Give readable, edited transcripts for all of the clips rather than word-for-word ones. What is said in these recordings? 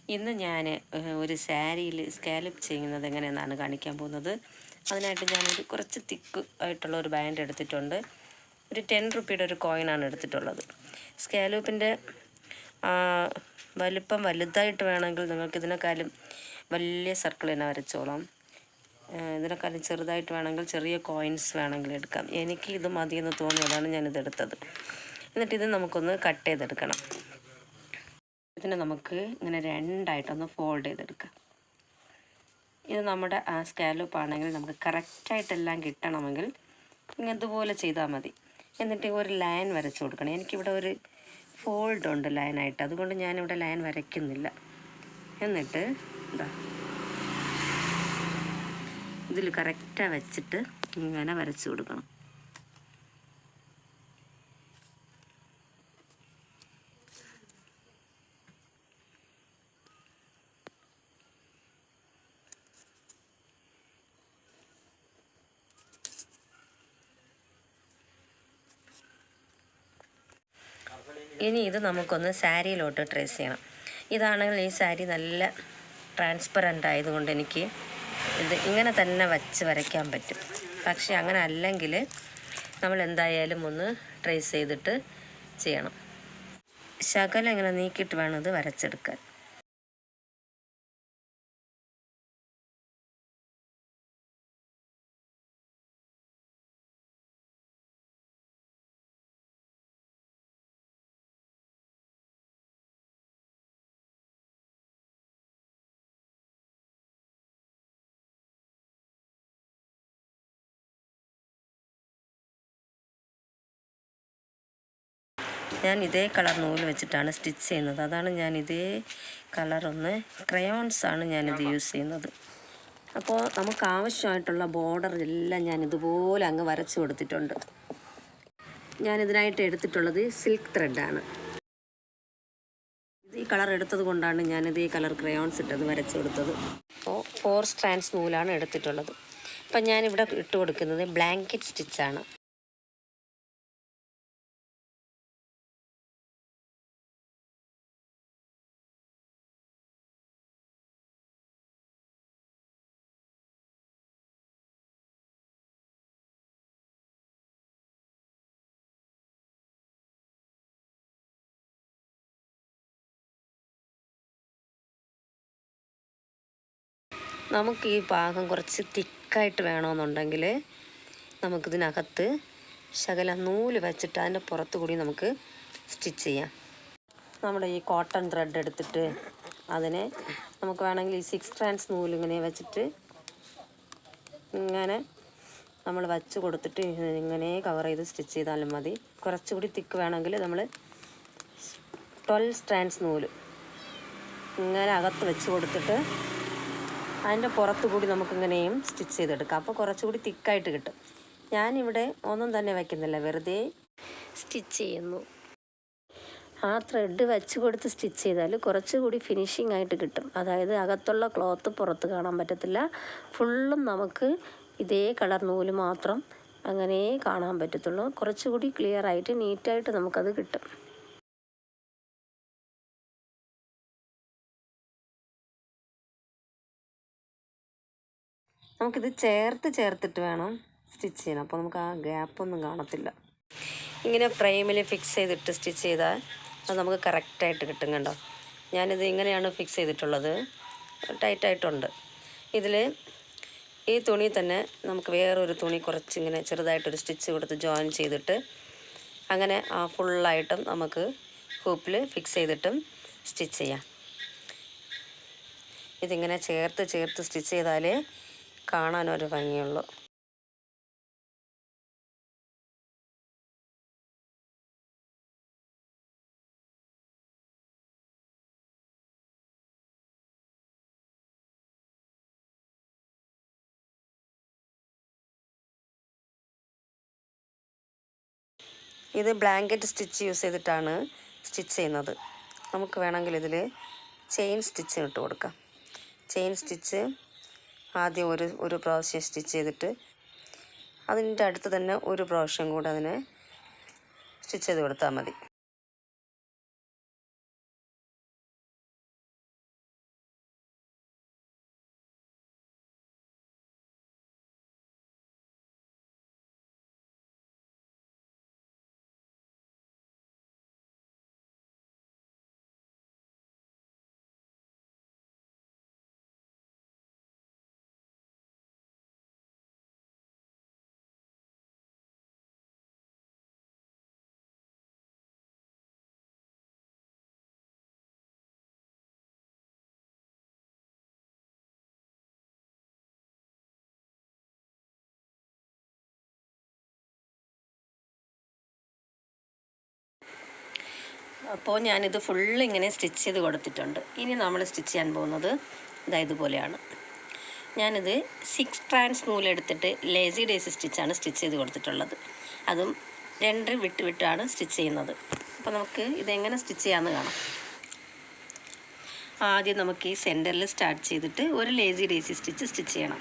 ഇന്ന് ഞാൻ ഒരു സാരിയിൽ സ്കാലപ്പ് ചെയ്യുന്നത് എങ്ങനെയെന്നാണ് കാണിക്കാൻ പോകുന്നത്. അതിനായിട്ട് ഞാനൊരു കുറച്ച് തിക്ക് ആയിട്ടുള്ള ഒരു ബാൻഡ് എടുത്തിട്ടുണ്ട്. ഒരു 10 റുപ്പിയുടെ ഒരു കോയിനാണ് എടുത്തിട്ടുള്ളത്. സ്കാലപ്പിൻ്റെ വലിപ്പം വലുതായിട്ട് വേണമെങ്കിൽ നിങ്ങൾക്ക് ഇതിനേക്കാളും വലിയ സർക്കിൾ തന്നെ വരച്ചോളാം. ഇതിനേക്കാളും ചെറുതായിട്ട് വേണമെങ്കിൽ ചെറിയ കോയിൻസ് വേണമെങ്കിൽ എടുക്കാം. എനിക്ക് ഇത് മതിയെന്ന് തോന്നിയതാണ് ഞാനിതെടുത്തത്. എന്നിട്ട് ഇത് നമുക്കൊന്ന് കട്ട് ചെയ്തെടുക്കണം. ഇതിനെ നമുക്ക് ഇങ്ങനെ രണ്ടായിട്ടൊന്ന് ഫോൾഡ് ചെയ്തെടുക്കാം. ഇത് നമ്മുടെ സ്കാലപ്പ് ആണെങ്കിൽ നമുക്ക് കറക്റ്റായിട്ടെല്ലാം കിട്ടണമെങ്കിൽ ഇതുപോലെ ചെയ്താൽ മതി. എന്നിട്ട് ഒരു ലൈൻ വരച്ച് കൊടുക്കണം. എനിക്കിവിടെ ഒരു ഫോൾഡ് ഉണ്ട് ലൈനായിട്ട്, അതുകൊണ്ട് ഞാനിവിടെ ലൈൻ വരയ്ക്കുന്നില്ല. എന്നിട്ട് ഇതാ ഇതിൽ കറക്റ്റായി വെച്ചിട്ട് ഇങ്ങനെ വരച്ച് കൊടുക്കണം. ഇനി ഇത് നമുക്കൊന്ന് സാരിയിലോട്ട് ട്രേസ് ചെയ്യണം. ഇതാണെങ്കിൽ ഈ സാരി നല്ല ട്രാൻസ്പെറൻ്റ് ആയതുകൊണ്ട് എനിക്ക് ഇത് ഇങ്ങനെ തന്നെ വച്ച് വരയ്ക്കാൻ പറ്റും. പക്ഷേ അങ്ങനെ അല്ലെങ്കിൽ നമ്മൾ എന്തായാലും ഒന്ന് ട്രേസ് ചെയ്തിട്ട് ചെയ്യണം. ശകലം ഇങ്ങനെ നീക്കിയിട്ട് വേണം ഇത് വരച്ചെടുക്കാൻ. ഞാൻ ഇതേ കളർ നൂല് വെച്ചിട്ടാണ് സ്റ്റിച്ച് ചെയ്യുന്നത്. അതാണ് ഞാൻ ഇതേ കളറൊന്ന് ക്രയോൺസാണ് ഞാനിത് യൂസ് ചെയ്യുന്നത്. അപ്പോൾ നമുക്ക് ആവശ്യമായിട്ടുള്ള ബോർഡർ എല്ലാം ഞാൻ ഇതുപോലെ അങ്ങ് വരച്ച് കൊടുത്തിട്ടുണ്ട്. ഞാനിതിനായിട്ട് എടുത്തിട്ടുള്ളത് സിൽക്ക് ത്രെഡാണ്. ഇത് ഈ കളർ എടുത്തത് കൊണ്ടാണ് ഞാനിത് ഈ കളർ ക്രയോൺസ് ഇട്ടത് വരച്ച് കൊടുത്തത്. അപ്പോൾ 4 സ്ട്രാൻഡ്സ് നൂലാണ് എടുത്തിട്ടുള്ളത്. അപ്പം ഞാനിവിടെ ഇട്ട് കൊടുക്കുന്നത് ബ്ലാങ്കറ്റ് സ്റ്റിച്ചാണ്. നമുക്ക് ഈ ഭാഗം കുറച്ച് തിക്കായിട്ട് വേണമെന്നുണ്ടെങ്കിൽ നമുക്കിതിനകത്ത് ശകലം നൂല് വെച്ചിട്ട് അതിൻ്റെ പുറത്തു കൂടി നമുക്ക് സ്റ്റിച്ച് ചെയ്യാം. നമ്മുടെ ഈ കോട്ടൺ ത്രെഡ് എടുത്തിട്ട് അതിനെ നമുക്ക് വേണമെങ്കിൽ ഈ 6 സ്ട്രാൻഡ്സ് നൂല് ഇങ്ങനെ വെച്ചിട്ട് ഇങ്ങനെ നമ്മൾ വച്ച് കൊടുത്തിട്ട് ഇങ്ങനെ കവർ ചെയ്ത് സ്റ്റിച്ച് ചെയ്താലും മതി. കുറച്ചുകൂടി തിക്ക് വേണമെങ്കിൽ നമ്മൾ 12 സ്ട്രാൻഡ്സ് നൂല് ഇങ്ങനെ അകത്ത് വെച്ച് കൊടുത്തിട്ട് അതിൻ്റെ പുറത്തു കൂടി നമുക്കിങ്ങനെയും സ്റ്റിച്ച് ചെയ്തെടുക്കാം. അപ്പോൾ കുറച്ചുകൂടി തിക്കായിട്ട് കിട്ടും. ഞാനിവിടെ ഒന്നും തന്നെ വയ്ക്കുന്നില്ല, വെറുതെ സ്റ്റിച്ച് ചെയ്യുന്നു. ആ ത്രെഡ് വെച്ച് കൊടുത്ത് സ്റ്റിച്ച് ചെയ്താൽ കുറച്ചുകൂടി ഫിനിഷിംഗ് ആയിട്ട് കിട്ടും. അതായത് അകത്തുള്ള ക്ലോത്ത് പുറത്ത് കാണാൻ പറ്റത്തില്ല. ഫുള്ളും നമുക്ക് ഇതേ കളർ നൂല് മാത്രം അങ്ങനെ കാണാൻ പറ്റത്തുള്ളൂ. കുറച്ചുകൂടി ക്ലിയർ ആയിട്ട് നീറ്റായിട്ട് നമുക്കത് കിട്ടും. നമുക്കിത് ചേർത്തിട്ട് വേണം സ്റ്റിച്ച് ചെയ്യാൻ. അപ്പോൾ നമുക്ക് ആ ഗ്യാപ്പൊന്നും കാണത്തില്ല. ഇങ്ങനെ ഫ്രെയിമിൽ ഫിക്സ് ചെയ്തിട്ട് സ്റ്റിച്ച് ചെയ്താൽ അത് നമുക്ക് കറക്റ്റായിട്ട് കിട്ടും. കണ്ടോ, ഞാനിത് ഇങ്ങനെയാണ് ഫിക്സ് ചെയ്തിട്ടുള്ളത്. ടൈറ്റായിട്ടുണ്ട്. ഇതിൽ ഈ തുണി തന്നെ നമുക്ക് വേറൊരു തുണി കുറച്ചിങ്ങനെ ചെറുതായിട്ടൊരു സ്റ്റിച്ച് കൊടുത്ത് ജോയിൻ ചെയ്തിട്ട് അങ്ങനെ ആ ഫുള്ളായിട്ടും നമുക്ക് ഹൂപ്പിൽ ഫിക്സ് ചെയ്തിട്ടും സ്റ്റിച്ച് ചെയ്യാം. ഇതിങ്ങനെ ചേർത്ത് സ്റ്റിച്ച് ചെയ്താലേ കാണാനൊരു ഭംഗിയുള്ളൂ. ഇത് ബ്ലാങ്കറ്റ് സ്റ്റിച്ച് യൂസ് ചെയ്തിട്ടാണ് സ്റ്റിച്ച് ചെയ്യുന്നത്. നമുക്ക് വേണമെങ്കിൽ ഇതിൽ ചെയിൻ സ്റ്റിച്ച് ഇട്ട് കൊടുക്കാം. ചെയിൻ സ്റ്റിച്ച് ആദ്യം ഒരു പ്രാവശ്യം സ്റ്റിച്ച് ചെയ്തിട്ട് അതിൻ്റെ അടുത്ത് തന്നെ ഒരു പ്രാവശ്യം കൂടെ അതിനെ സ്റ്റിച്ച് ചെയ്ത് കൊടുത്താൽ മതി. അപ്പോൾ ഞാനിത് ഫുള്ള് ഇങ്ങനെ സ്റ്റിച്ച് ചെയ്ത് കൊടുത്തിട്ടുണ്ട്. ഇനി നമ്മൾ സ്റ്റിച്ച് ചെയ്യാൻ പോകുന്നത് ഇതുപോലെയാണ്. ഞാനിത് 6 സ്ട്രാൻഡ്സ് നൂലെടുത്തിട്ട് ലേസി ഡേസി സ്റ്റിച്ചാണ് സ്റ്റിച്ച് ചെയ്ത് കൊടുത്തിട്ടുള്ളത്. അതും 2 വിട്ടാണ് സ്റ്റിച്ച് ചെയ്യുന്നത്. അപ്പോൾ നമുക്ക് ഇതെങ്ങനെ സ്റ്റിച്ച് ചെയ്യാമെന്ന് കാണാം. ആദ്യം നമുക്ക് ഈ സെൻറ്ററിൽ സ്റ്റാർട്ട് ചെയ്തിട്ട് ഒരു ലേസി ഡേസി സ്റ്റിച്ച് ചെയ്യണം.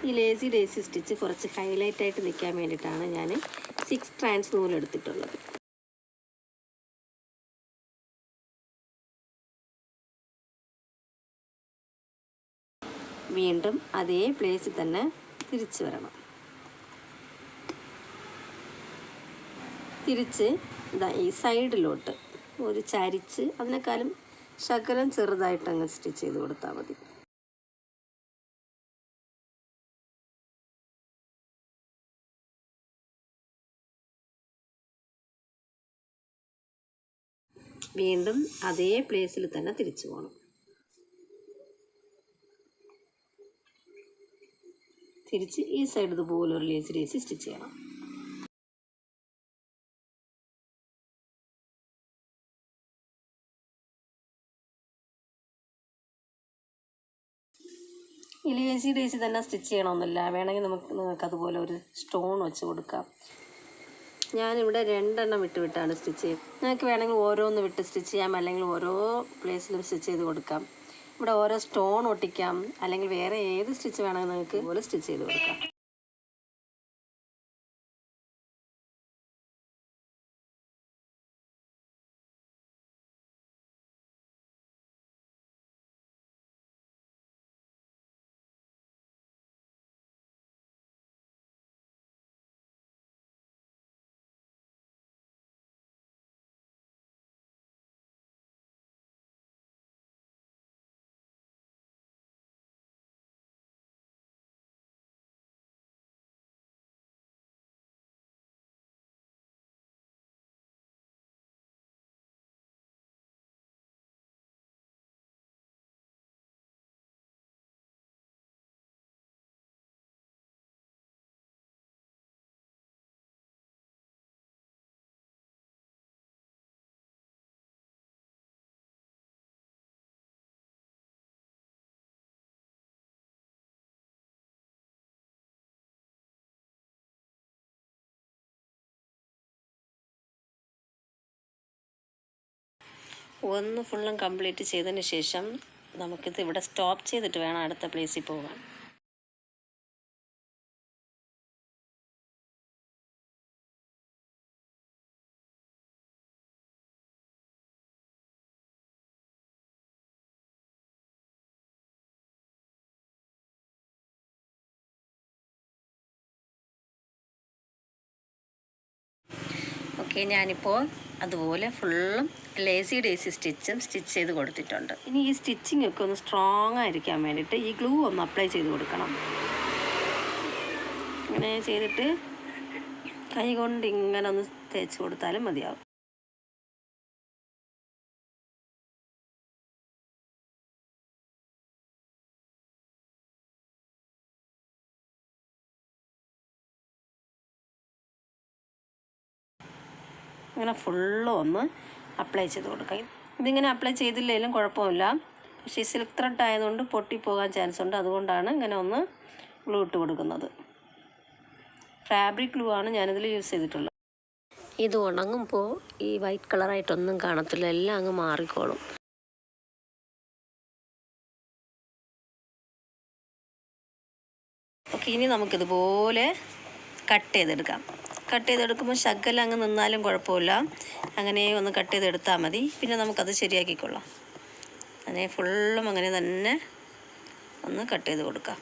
ഈ ലേസി ഡേസി സ്റ്റിച്ച് കുറച്ച് ഹൈലൈറ്റായിട്ട് നിൽക്കാൻ വേണ്ടിയിട്ടാണ് ഞാൻ 6 സ്ട്രാൻഡ്സ് നൂലെടുത്തിട്ടുള്ളത്. വീണ്ടും അതേ പ്ലേസിൽ തന്നെ തിരിച്ച് വരണം. തിരിച്ച് ഈ സൈഡിലോട്ട് ഒരു ചരിച്ച് അതിനേക്കാളും ശകലം ചെറുതായിട്ട് അങ്ങ് സ്റ്റിച്ച് ചെയ്ത് കൊടുത്താൽ മതി. വീണ്ടും അതേ പ്ലേസിൽ തന്നെ തിരിച്ചു പോകണം. തിരിച്ച് ഈ സൈഡ് ഇതുപോലെ ഒരു ലേസി ഡേസി സ്റ്റിച്ച് ചെയ്യണം. ഈ ലേസി ഡേസി തന്നെ സ്റ്റിച്ച് ചെയ്യണമെന്നില്ല, വേണമെങ്കിൽ നിങ്ങൾക്ക് അതുപോലെ ഒരു സ്റ്റോൺ വെച്ച് കൊടുക്കാം. ഞാനിവിടെ 2 എണ്ണം വിട്ടാണ് സ്റ്റിച്ച് ചെയ്യുന്നത്. നിങ്ങൾക്ക് വേണമെങ്കിൽ ഓരോന്ന് വിട്ട് സ്റ്റിച്ച് ചെയ്യാം, അല്ലെങ്കിൽ ഓരോ പ്ലേസിലും സ്റ്റിച്ച് ചെയ്ത് കൊടുക്കാം. ഇവിടെ ഓരോ സ്റ്റോൺ ഒട്ടിക്കാം, അല്ലെങ്കിൽ വേറെ ഏത് സ്റ്റിച്ച് വേണമെങ്കിൽ നിങ്ങൾക്ക് ഇതുപോലെ സ്റ്റിച്ച് ചെയ്ത് കൊടുക്കാം. ഒന്ന് ഫുള്ളും കംപ്ലീറ്റ് ചെയ്തതിന് ശേഷം നമുക്കിത് ഇവിടെ സ്റ്റോപ്പ് ചെയ്തിട്ട് വേണം അടുത്ത പ്ലേസിൽ പോകാൻ. ഓക്കെ, ഞാനിപ്പോൾ അതുപോലെ ഫുള്ളും ലേസി ഡേസി സ്റ്റിച്ച് ചെയ്ത് കൊടുത്തിട്ടുണ്ട്. ഇനി ഈ സ്റ്റിച്ചിങ് ഒക്കെ ഒന്ന് സ്ട്രോങ് ആയിരിക്കാൻ വേണ്ടിയിട്ട് ഈ ഗ്ലൂ ഒന്ന് അപ്ലൈ ചെയ്ത് കൊടുക്കണം. ഇങ്ങനെ ചെയ്തിട്ട് കൈ കൊണ്ട് ഇങ്ങനെ ഒന്ന് തേച്ച് കൊടുത്താലും മതിയാവും. അങ്ങനെ ഫുള്ളും ഒന്ന് അപ്ലൈ ചെയ്ത് കൊടുക്കാം. ഇതിങ്ങനെ അപ്ലൈ ചെയ്തില്ലെങ്കിലും കുഴപ്പമില്ല, പക്ഷേ സിൽക്ക് ത്രെഡ് ആയതുകൊണ്ട് പൊട്ടിപ്പോകാൻ ചാൻസ് ഉണ്ട്. അതുകൊണ്ടാണ് ഇങ്ങനെ ഒന്ന് ഗ്ലൂ ഇട്ട് കൊടുക്കുന്നത്. ഫാബ്രിക് ഗ്ലൂ ആണ് ഞാനിതിൽ യൂസ് ചെയ്തിട്ടുള്ളത്. ഇത് ഉണങ്ങുമ്പോൾ ഈ വൈറ്റ് കളറായിട്ടൊന്നും കാണത്തില്ല, എല്ലാം അങ്ങ് മാറിക്കോളും. ഓക്കെ, ഇനി നമുക്കിതുപോലെ കട്ട് ചെയ്തെടുക്കാം. കട്ട് ചെയ്തെടുക്കുമ്പോൾ ശകലം അങ്ങ് നിന്നാലും കുഴപ്പമില്ല, അങ്ങനെ ഒന്ന് കട്ട് ചെയ്തെടുത്താൽ മതി. പിന്നെ നമുക്കത് ശരിയാക്കിക്കൊള്ളാം. അങ്ങനെ ഫുള്ളും അങ്ങനെ തന്നെ ഒന്ന് കട്ട് ചെയ്ത് കൊടുക്കാം.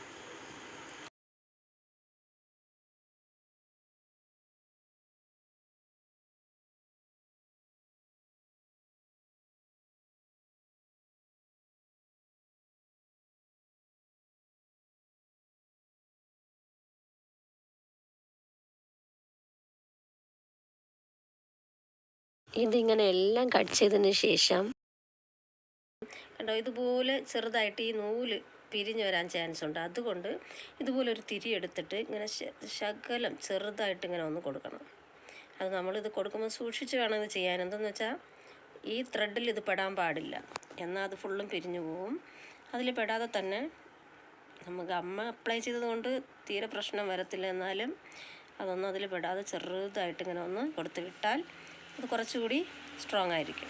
ഇതിങ്ങനെ എല്ലാം കട്ട് ചെയ്തതിന് ശേഷം കണ്ടോ, ഇതുപോലെ ചെറുതായിട്ട് ഈ നൂല് പിരിഞ്ഞു വരാൻ ചാൻസ് ഉണ്ട്. അതുകൊണ്ട് ഇതുപോലെ ഒരു തിരി എടുത്തിട്ട് ഇങ്ങനെ ശകലം ചെറുതായിട്ട് ഇങ്ങനെ ഒന്ന് കൊടുക്കണം. അത് നമ്മളിത് കൊടുക്കുമ്പോൾ സൂക്ഷിച്ച് വേണം ഇത് ചെയ്യാൻ. എന്തെന്ന് വെച്ചാൽ ഈ ത്രെഡിൽ ഇത് പെടാൻ പാടില്ല, എന്നാൽ അത് ഫുള്ളും പിരിഞ്ഞു പോവും. അതിൽ പെടാതെ തന്നെ നമുക്ക് അമ്മ അപ്ലൈ ചെയ്തതുകൊണ്ട് തീരെ പ്രശ്നം വരത്തില്ല, എന്നാലും അതൊന്നും അതിൽ പെടാതെ ചെറുതായിട്ട് ഇങ്ങനെ ഒന്ന് കൊടുത്ത് വിട്ടാൽ അത് കുറച്ചുകൂടി സ്ട്രോങ് ആയിരിക്കും.